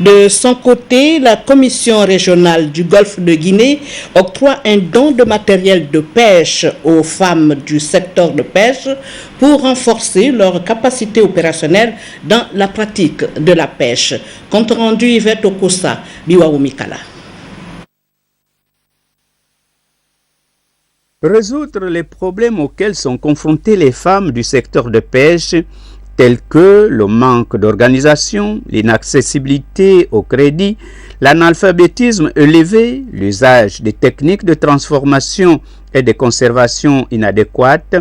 De son côté, la Commission régionale du Golfe de Guinée octroie un don de matériel de pêche aux femmes du secteur de pêche pour renforcer leur capacité opérationnelle dans la pratique de la pêche. Compte rendu Yvette Okosa, Biwaou Mikala. Résoudre les problèmes auxquels sont confrontées les femmes du secteur de pêche, tels que le manque d'organisation, l'inaccessibilité au crédit, l'analphabétisme élevé, l'usage des techniques de transformation et de conservation inadéquates,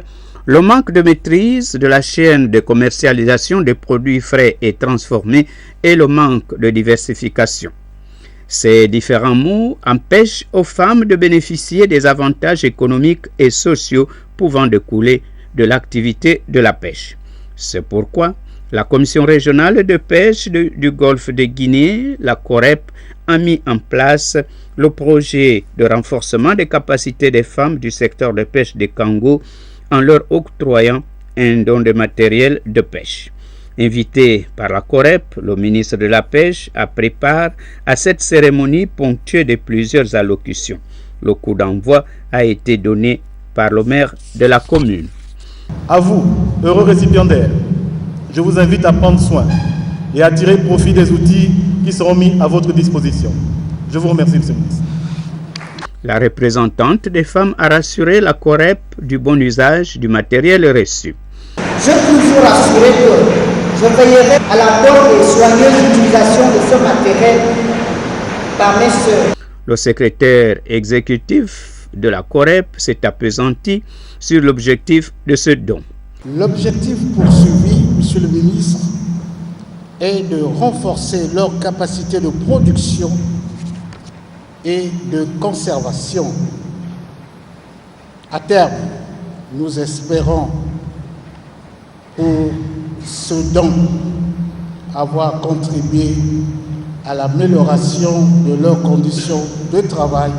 le manque de maîtrise de la chaîne de commercialisation des produits frais et transformés et le manque de diversification. Ces différents maux empêchent aux femmes de bénéficier des avantages économiques et sociaux pouvant découler de l'activité de la pêche. C'est pourquoi la Commission régionale de pêche du Golfe de Guinée, la COREP, a mis en place le projet de renforcement des capacités des femmes du secteur de pêche des Kango en leur octroyant un don de matériel de pêche. Invité par la COREP, le ministre de la Pêche a pris part à cette cérémonie ponctuée de plusieurs allocutions. Le coup d'envoi a été donné par le maire de la commune. À vous, heureux récipiendaires, je vous invite à prendre soin et à tirer profit des outils qui seront mis à votre disposition. Je vous remercie, Monsieur le ministre. La représentante des femmes a rassuré la COREP du bon usage du matériel reçu. Je peux vous rassurer que je veillerai à la bonne et soigneuse utilisation de ce matériel par mes sœurs. Le secrétaire exécutif de la COREP s'est appesanti sur l'objectif de ce don. L'objectif poursuivi, Monsieur le ministre, est de renforcer leur capacité de production et de conservation. À terme, nous espérons pour ce don avoir contribué à l'amélioration de leurs conditions de travail,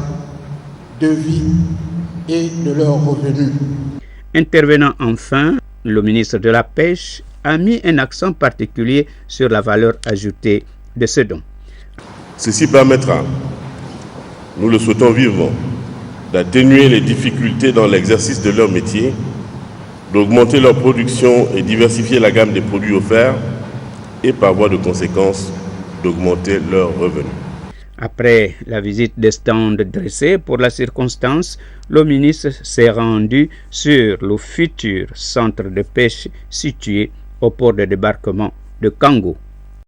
de vie et de leurs revenus. Intervenant enfin, le ministre de la Pêche a mis un accent particulier sur la valeur ajoutée de ce don. Ceci permettra, nous le souhaitons vivement, d'atténuer les difficultés dans l'exercice de leur métier, d'augmenter leur production et diversifier la gamme des produits offerts et par voie de conséquence, d'augmenter leurs revenus. Après la visite des stands dressés pour la circonstance, le ministre s'est rendu sur le futur centre de pêche situé au port de débarquement de Kango.